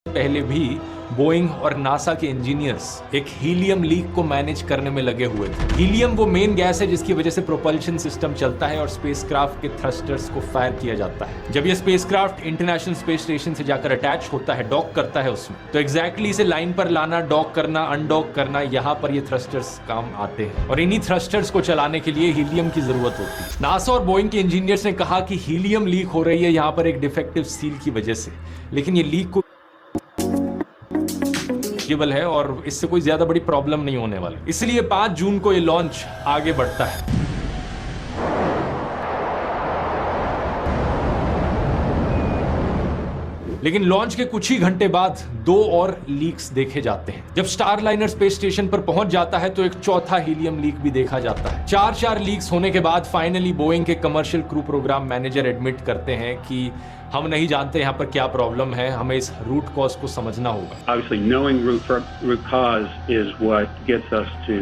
पहले भी बोइंग और नासा के इंजीनियर्स एक हीलियम लीक को मैनेज करने में लगे हुए थे। हीलियम वो मेन गैस है जिसकी वजह से प्रोपल्शन सिस्टम चलता है और स्पेसक्राफ्ट के थ्रस्टर्स को फायर किया जाता है। जब ये स्पेसक्राफ्ट इंटरनेशनल स्पेस स्टेशन से जाकर अटैच होता है, डॉक करता है उसमें, तो एग्जैक्टली इसे लाइन पर लाना, डॉक करना, अनडॉक करना, यहाँ पर ये थ्रस्टर्स काम आते हैं और इन्हीं थ्रस्टर्स को चलाने के लिए हीलियम की जरूरत होती है। नासा और बोइंग के इंजीनियर्स ने कहा कि हीलियम लीक हो रही है यहाँ पर एक डिफेक्टिव सील की वजह से, लेकिन ये लीक को है और इससे कोई ज्यादा बड़ी प्रॉब्लम नहीं होने वाली। इसलिए 5 जून को ये लॉन्च आगे बढ़ता है। लेकिन लॉन्च के कुछ ही घंटे बाद 2 और लीक्स देखे जाते हैं। जब स्टारलाइनर स्पेस स्टेशन पर पहुंच जाता है तो एक चौथा हीलियम लीक भी देखा जाता है। 4 लीक्स होने के बाद फाइनली बोइंग के commercial crew program manager admit करते हैं कि हम नहीं जानते यहाँ पर क्या प्रॉब्लम है, हमें इस रूट कॉज को समझना होगा। Obviously, knowing root cause is what gets us to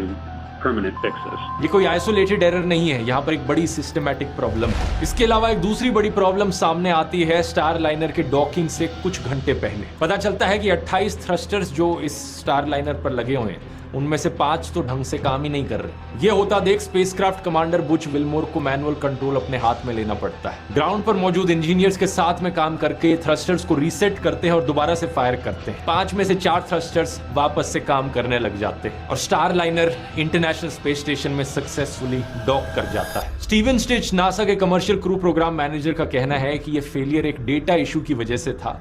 permanent fixes. ये कोई आइसोलेटेड एरर नहीं है, यहाँ पर एक बड़ी सिस्टमैटिक प्रॉब्लम है। इसके अलावा एक दूसरी बड़ी प्रॉब्लम सामने आती है स्टारलाइनर के डॉकिंग से कुछ घंटे पहले। पता चलता है कि 28 थ्रस्टर्स जो इस स्टारलाइनर पर लगे हुए हैं उनमें से 5 तो ढंग से काम ही नहीं कर रहे। ये होता देख स्पेसक्राफ्ट कमांडर बुच विल्मोर को मैनुअल कंट्रोल अपने हाथ में लेना पड़ता है। ग्राउंड पर मौजूद इंजीनियर्स के साथ में काम करके थ्रस्टर्स को रीसेट करते हैं और दोबारा से फायर करते हैं। 5 में से 4 थ्रस्टर्स वापस से काम करने लग जाते हैं और स्टारलाइनर इंटरनेशनल स्पेस स्टेशन में सक्सेसफुली डॉक कर जाता है। स्टीवन स्टिच, नासा के कमर्शियल क्रू प्रोग्राम मैनेजर, का कहना है कि यह फेलियर एक डेटा इशू की वजह से था,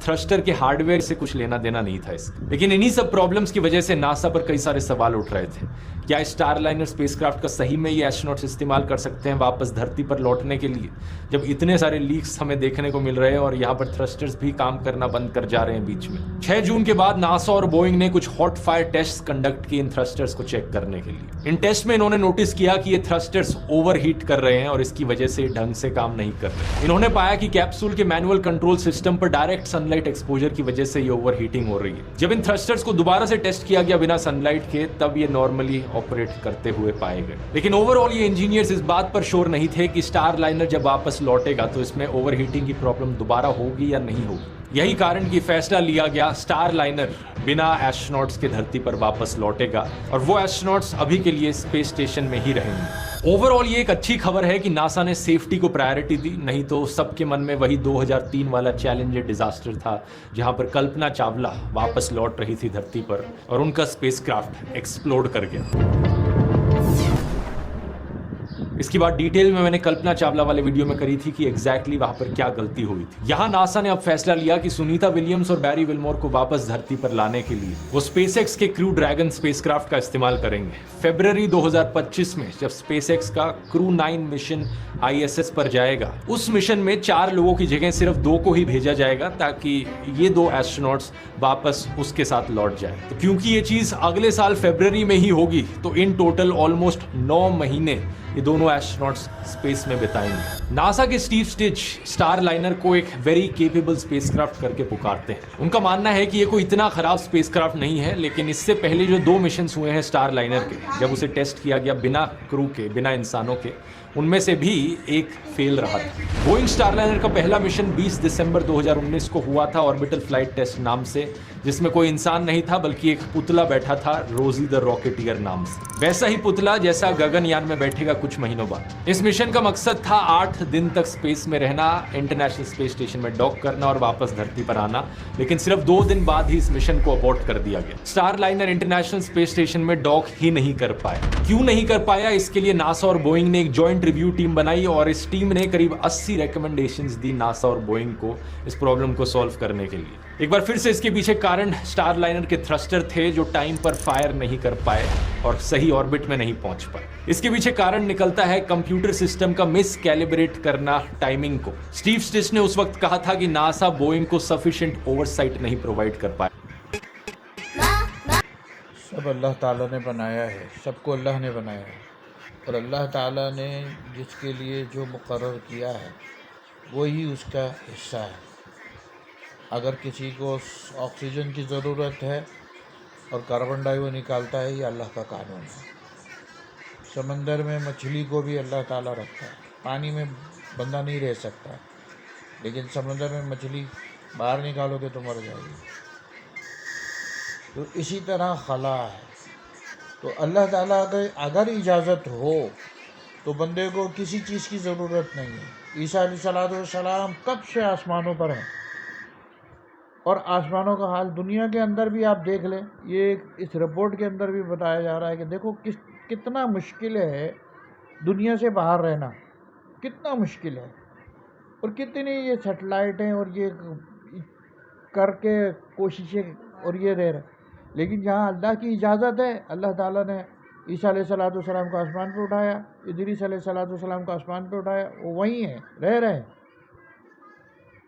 थ्रस्टर के हार्डवेयर से कुछ लेना देना नहीं था इसका। लेकिन इन्हीं सब प्रॉब्लम्स की वजह से नासा पर कई सारे सवाल उठ रहे थे। क्या स्टारलाइनर स्पेसक्राफ्ट का सही में ये एस्ट्रोनॉट्स इस्तेमाल कर सकते हैं वापस धरती पर लौटने के लिए, जब इतने सारे लीक्स हमें देखने को मिल रहे हैं और यहाँ पर थ्रस्टर्स भी काम करना बंद कर जा रहे हैं बीच में। 6 जून के बाद नासा और बोइंग ने कुछ हॉट फायर टेस्ट कंडक्ट किए इन थ्रस्टर्स को चेक करने के लिए। इन टेस्ट में इन्होंने नोटिस किया कि ये थ्रस्टर्स ओवरहीट कर रहे हैं और इसकी वजह से ढंग से काम नहीं कर रहे। इन्होंने पाया कि कैप्सूल के मैनुअल कंट्रोल सिस्टम पर डायरेक्ट सनलाइट एक्सपोजर की वजह से ये ओवरहीटिंग हो रही है। जब इन थ्रस्टर्स को दोबारा से टेस्ट किया गया बिना सनलाइट के, तब ये नॉर्मली ऑपरेट करते हुए पाए गए। लेकिन ओवरऑल ये इंजीनियर्स इस बात पर श्योर नहीं थे कि स्टारलाइनर जब वापस लौटेगा तो इसमें ओवरहीटिंग की प्रॉब्लम दोबारा होगी या नहीं होगी। यही कारण कि फैसला लिया गया स्टारलाइनर बिना एस्ट्रोनॉट्स के धरती पर वापस लौटेगा और वो एस्ट्रोनॉट्स अभी के लिए स्पेस स्टेशन में ही रहेंगे। ओवरऑल ये एक अच्छी खबर है कि नासा ने सेफ्टी को प्रायोरिटी दी, नहीं तो सबके मन में वही 2003 वाला चैलेंजर डिजास्टर था जहां पर कल्पना चावला वापस लौट रही थी धरती पर और उनका स्पेसक्राफ्ट एक्सप्लोड कर गया। इसकी बात डिटेल में मैंने कल्पना चावला वाले वीडियो में करी थी कि एग्जैक्टली वहां पर क्या गलती हुई थी। यहां नासा ने अब फैसला लिया कि सुनीता विलियम्स और बैरी विल्मोर को वापस धरती पर लाने के लिए वो स्पेसएक्स के क्रू ड्रैगन स्पेसक्राफ्ट का इस्तेमाल करेंगे। फरवरी 2025 में जब स्पेसएक्स का क्रू 9 मिशन ISS पर जाएगा, उस मिशन में 4 लोगों की जगह सिर्फ 2 को ही भेजा जाएगा ताकि ये 2 एस्ट्रोनॉट्स वापस उसके साथ लौट जाए। तो क्योंकि ये चीज अगले साल फरवरी में ही होगी, तो इन टोटल ऑलमोस्ट 9 महीने ये दोनों एस्ट्रोनॉट्स स्पेस में बिताएंगे। नासा के स्टीव स्टिच स्टारलाइनर को एक वेरी केपेबल स्पेसक्राफ्ट करके पुकारते हैं। उनका मानना है कि ये कोई इतना खराब स्पेसक्राफ्ट नहीं है, लेकिन इससे पहले जो 2 मिशंस हुए हैं स्टारलाइनर के, जब उसे टेस्ट किया गया बिना क्रू के, बिना इंसानों के, उनमें से भी एक फेल रहा था। बोइंग स्टारलाइनर का पहला मिशन 20 दिसंबर 2019 को हुआ था, ऑर्बिटल फ्लाइट टेस्ट नाम से, जिसमें कोई इंसान नहीं था बल्कि एक पुतला बैठा था रोजी द रॉकेटियर नाम से। वैसा ही पुतला जैसा गगनयान में बैठेगा कुछ महीनों बाद। इस मिशन का मकसद था 8 दिन तक स्पेस में रहना, इंटरनेशनल स्पेस स्टेशन में डॉक करना और वापस धरती पर आना, लेकिन सिर्फ 2 दिन बाद ही इस मिशन को अबॉर्ट कर दिया गया। स्टारलाइनर इंटरनेशनल स्पेस स्टेशन में डॉक ही नहीं कर पाया। क्यों नहीं कर पाया, इसके लिए नासा और बोइंग ने एक जॉइंट रिव्यू टीम बनाई और इस टीम ने करीब 80 रिकमेंडेशंस दी नासा और बोइंग को इस प्रॉब्लम को सॉल्व करने के लिए। एक बार फिर से इसके पीछे कारण स्टारलाइनर के थ्रस्टर थे जो टाइम पर फायर नहीं कर पाए और सही ऑर्बिट में नहीं पहुंच पाए। इसके पीछे कारण निकलता है कंप्यूटर सिस्टम का मिस कैलिब्रेट करना टाइमिंग को। स्टीव स्टिच ने उस वक्त कहा था कि नासा बोइंग को सफिशिएंट ओवरसाइट नहीं प्रोवाइड कर पाया। सब अल्लाह ताला ने बनाया है, सबको अल्लाह ने बनाया है और अल्लाह ताला ने जिसके लिए जो मुकर्रर किया है वही उसका हिस्सा है। अगर किसी को ऑक्सीजन की ज़रूरत है और कार्बन डाइऑक्साइड निकालता है, ये अल्लाह का कानून है। समंदर में मछली को भी अल्लाह ताला रखता है। पानी में बंदा नहीं रह सकता, लेकिन समंदर में मछली बाहर निकालोगे तो मर जाएगी। तो इसी तरह खला है। तो अल्लाह ताला अगर इजाज़त हो तो बंदे को किसी चीज़ की ज़रूरत नहीं है। ईसा अलैहिस्सलाम कब से आसमानों पर हैं, और आसमानों का हाल दुनिया के अंदर भी आप देख लें। ये इस रिपोर्ट के अंदर भी बताया जा रहा है कि देखो कितना मुश्किल है दुनिया से बाहर रहना, कितना मुश्किल है, और कितनी ये सैटेलाइटें और ये करके कोशिशें और ये रह रहे। लेकिन जहाँ अल्लाह की इजाज़त है, अल्लाह ताला ने ईसा अलैहिस्सलाम को आसमान पे उठाया, इदरीस अलैहिस्सलाम को आसमान पे उठाया, वो वहीं है, रह रहे हैं।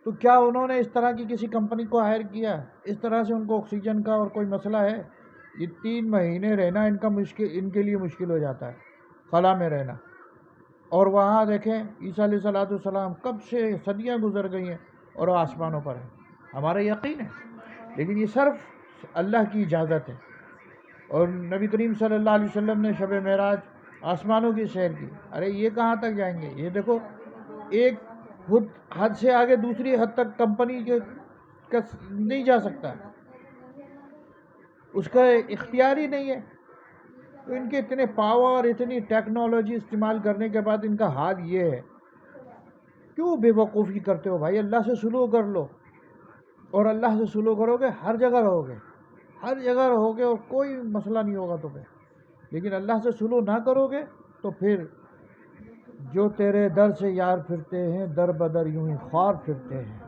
तो क्या उन्होंने इस तरह की किसी कंपनी को हायर किया? इस तरह से उनको ऑक्सीजन का और कोई मसला है? ये 3 महीने रहना इनके लिए मुश्किल हो जाता है, खला में रहना। और वहाँ देखें ईसा अलैहिस्सलाम कब से सदियाँ गुजर गई हैं और आसमानों पर है, हमारा यकीन है। लेकिन ये सिर्फ अल्लाह की इजाज़त है। और नबी करीम सल्लल्लाहु अलैहि वसल्लम ने शब मेराज आसमानों की सैर की। अरे ये कहाँ तक जाएंगे? ये देखो, एक हद से आगे दूसरी हद तक कंपनी के नहीं जा सकता, उसका इख्तियार ही नहीं है। तो इनके इतने पावर, इतनी टेक्नोलॉजी इस्तेमाल करने के बाद इनका हाल ये है। क्यों बेवकूफ़ी करते हो भाई? अल्लाह से सुलूह कर लो, और अल्लाह से सुलूह करोगे हर जगह रहोगे, हर जगह रहोगे और कोई मसला नहीं होगा तुम्हें। लेकिन अल्लाह से सुलूह ना करोगे तो फिर जो तेरे दर से यार फिरते हैं, दर बदर यूं ही ख्वार फिरते हैं।